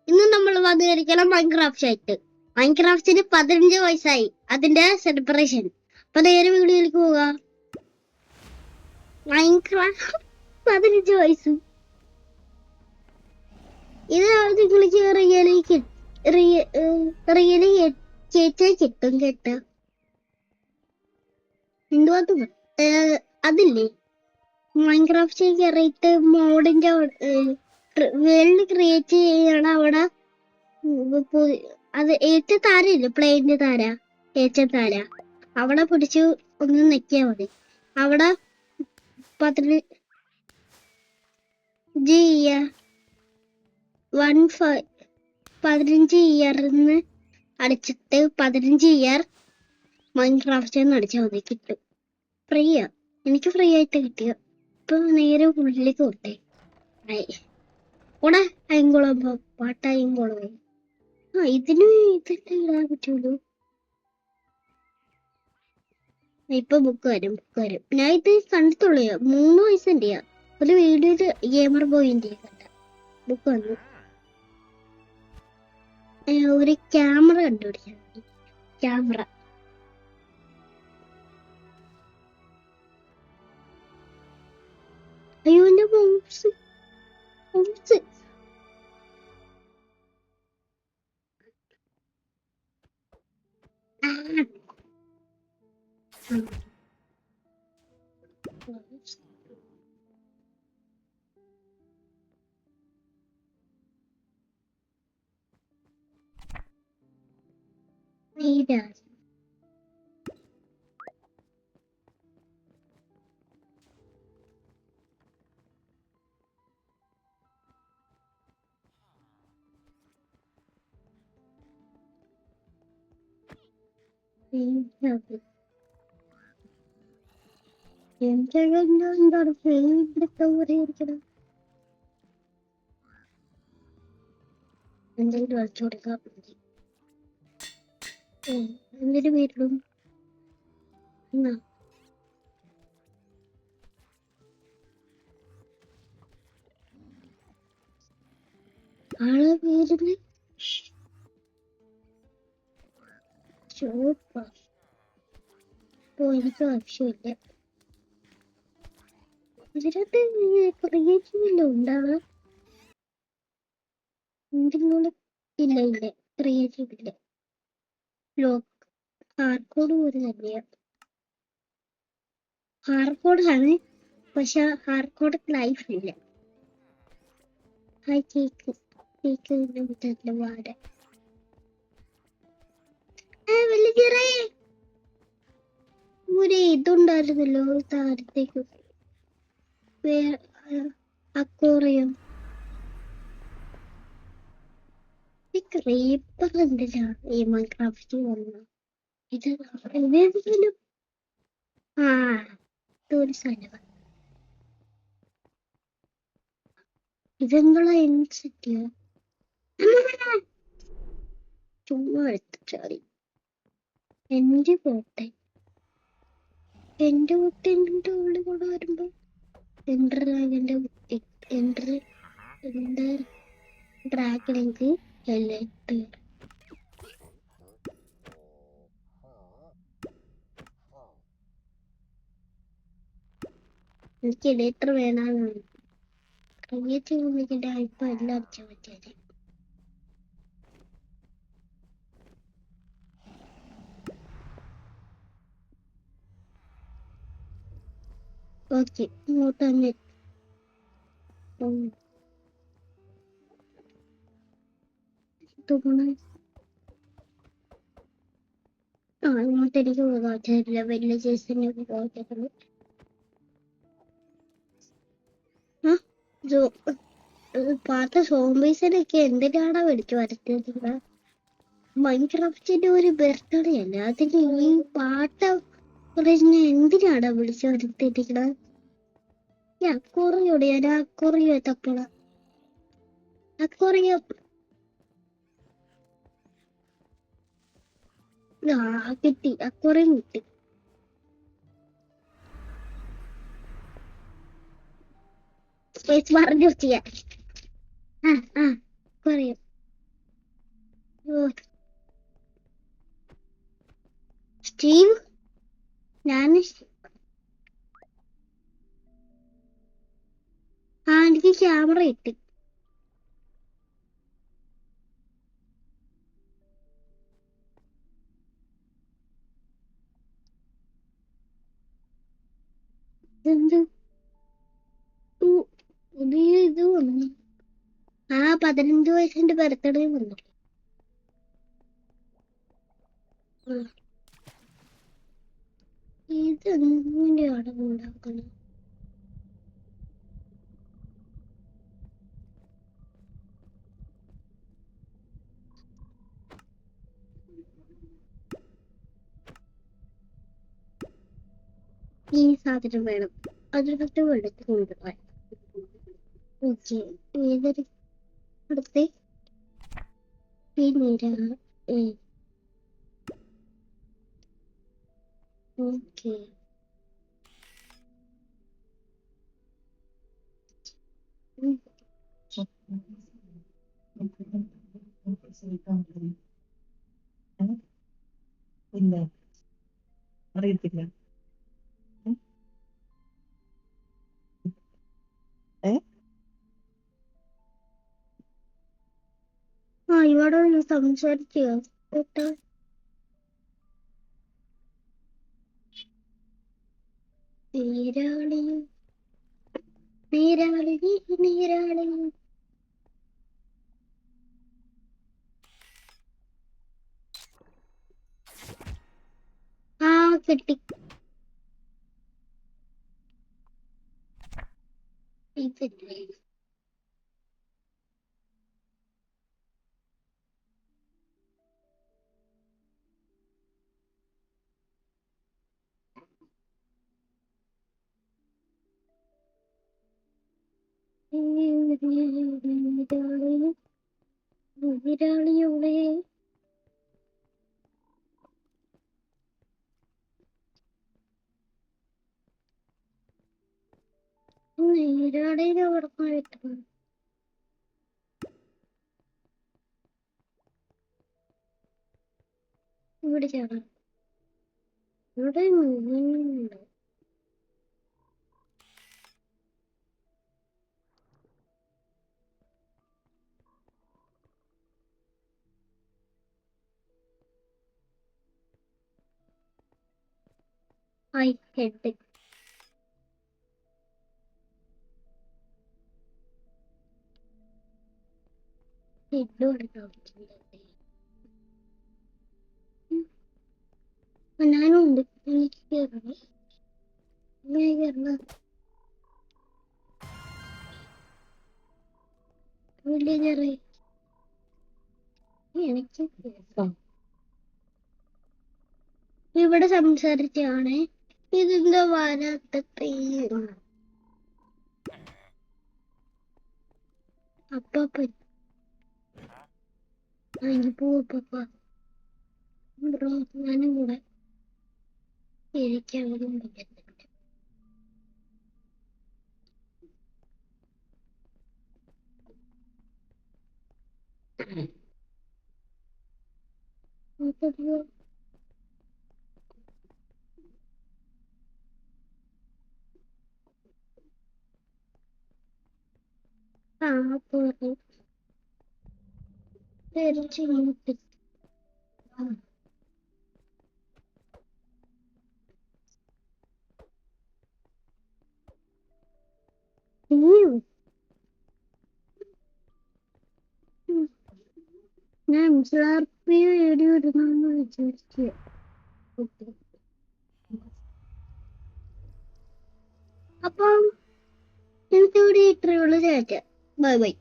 ഇന്ന് നമ്മൾ വന്നിരിക്കണം മൈൻക്രാഫ്റ്റ് ആയിട്ട്. മൈൻക്രാഫ്റ്റിന് 15 വയസ്സായി, അതിന്റെ സെലിബ്രേഷൻ. അപ്പൊ നേരെ വീഡിയോയിലേക്ക് പോവുക. മൈൻക്രാഫ്റ്റ് 15 വയസ്സ്. ഇത് നിങ്ങൾ റിയലി കിട്ടും കേട്ടോ. എന്തുവാ അതില്ലേ മൈൻക്രാഫ്റ്റ് കയറിയിട്ട് മോഡിന്റെ വേൾഡ് ക്രിയേറ്റ് ചെയ്യണ അവിടെ അത് ഏറ്റ താരയില്ലേ, പ്ലെയിന്റെ താര, ഏറ്റ താര അവിടെ പിടിച്ച് ഒന്ന് നെക്കിയാ മതി. അവിടെ 15 ഇയറിന്ന് അടിച്ചിട്ട് 15 ഇയർ മൈൻക്രാഫ്റ്റ് അടിച്ചാൽ മതി, കിട്ടും. ഫ്രീയാ, എനിക്ക് ഫ്രീ ആയിട്ട് കിട്ടിയ. ഇപ്പൊ നേരെ ഉള്ളിലേക്ക് കൊട്ടെ. ഓടെ അയങ്കോളം പാട്ടയങ്കോളം. ഇതിന് ഇതൊക്കെ ഇടാൻ പറ്റുള്ളൂ. ഇപ്പൊ ബുക്ക് വരും. ഞാൻ ഇത് കണ്ടിട്ടുള്ളൂ, 3 വയസ്സിന്റെ ഒരു വീഡിയോയില് ഗെയിമർ ബോയിന്റെ കണ്ട ബുക്ക് വന്നു. ഒരു ക്യാമറ കണ്ടുപിടിക്കാൻ വേണ്ടി. ക്യാമറ അയ്യോ, എന്റെ മൗസ് എന്താണ് ഫേവറേറ്റ് പറയാ, എന്തെങ്കിലും കളിച്ചു കൊടുക്കാം. എന്തിനു പേരിടും എന്നാ ആളെ പേരിന് എനിക്ക് ആവശ്യമില്ല. ഇതിനകത്ത് ക്രിയേറ്റീവ് ഉണ്ടാവുക എന്തെങ്കിലും ഇല്ല, ക്രിയേറ്റീവ് ഇല്ല. ഹാർഡ്കോഡ് പോലെ തന്നെയാ, ഹാർഡ്കോഡാണ്, പക്ഷെ ഹാർഡ്കോഡ് ലൈഫ് ഇല്ല. കേക്ക് വാട ഒരു ഇതുണ്ടായിരുന്നല്ലോ താരത്തേക്ക്, അക്വേറിയം. ക്രീപ്പർ എന്തിനാ ഈ മൈൻക്രാഫ്റ്റ് വന്ന? ഇതെന്തെങ്കിലും ഒരു സ്ഥലം. ഇതെന്താ സെറ്റിയോ? ചുമ്മാ എടുത്തിട്ടാടി എന്റെ പോട്ടെ. എന്റെ കുട്ടിന്റെ ഉള്ളിൽ കൂടെ വരുമ്പോ ഡ്രാഗണിക്ക് എനിക്ക് എഡിറ്റർ വേണമെന്നാണ്. ക്രിയേറ്റീവ് ഇപ്പൊ എല്ലാം അടിച്ചാൽ പറ്റിയത്. ഓക്കെ, ഇങ്ങോട്ട് തന്നെ ഇങ്ങോട്ട് എനിക്ക് പോകാൻ വലിയ ചേച്ചിനെ പോകത്തുള്ളൂ. പാത്ത സോംബീസിനൊക്കെ എന്തിനാണ് മേടിച്ചു വരുത്തിയത്? മൈൻക്രാഫ്റ്റിന്റെ ഒരു ബർത്ത്ഡേ അല്ല, അതിന് ഈ പാട്ട എന്തിനാണ് വിളിച്ചു വരുത്തിയിരിക്കണത്? അക്കോറിയോടെ ഞാൻ അക്കോറിയോ തപ്പള അക്കോറിയോ കിട്ടി, അക്കോറിയം കിട്ടി. പറഞ്ഞു ചെയ്യാൻ ആ ആ പറയൂ. ഓ, സ്റ്റീവ്, ഞാൻ എനിക്ക് ക്യാമറ കിട്ടി. ഇതെന്ത് പുതിയ ഇത് വന്നു? 15 വയസ്സിന്റെ ബർത്ത്ഡേ വന്നു. ഇതെന്തിന്റെ ഉണ്ടാക്കണം? ഈ സാധനം വേണം, അതെടുത്ത് എടുത്ത് കൊണ്ടുപോകാൻ. ഓക്കെ, ഏതൊരു അടുത്ത് പിന്നീട് ഓക്കെ. ഇല്ല, അറിയത്തില്ല. ഇവിടെ ഒന്ന് സംസാരിച്ചോ കേട്ടോ? നീരാളി നീരാളി നീരാളി. കിട്ടി. നീരാളിയോളെ നീരാളിയിലെ ഉറക്കം കിട്ടുന്നു. ഇവിടെ ചേർന്ന് ഇവിടെ മുഴുവനുണ്ട്. ഐ ഹെഡ് ഹെഡ് കൊടുക്കാം. ഞാനും ഉണ്ട്. എനിക്ക് കയറണം. ഇങ്ങനെ കയറണം. വലിയ ചെറിയ എനിക്ക് കേൾക്കാം. ഇവിടെ സംസാരിച്ചാണ്. ഇതെന്താ വരാത്ത അപ്പാപ്പ എനിക്ക് പോപ്പ ഞാനും കൂടെ എനിക്കവരും പറ്റുന്നുണ്ട്. പോയി തിരിച്ചു നോക്കി. ഞാൻ വീഡിയോ ഇടുന്നു വിചാരിച്ചു. അപ്പം എനിക്കിവിടെ ഇത്രയുള്ള ചേച്ച. Bye bye.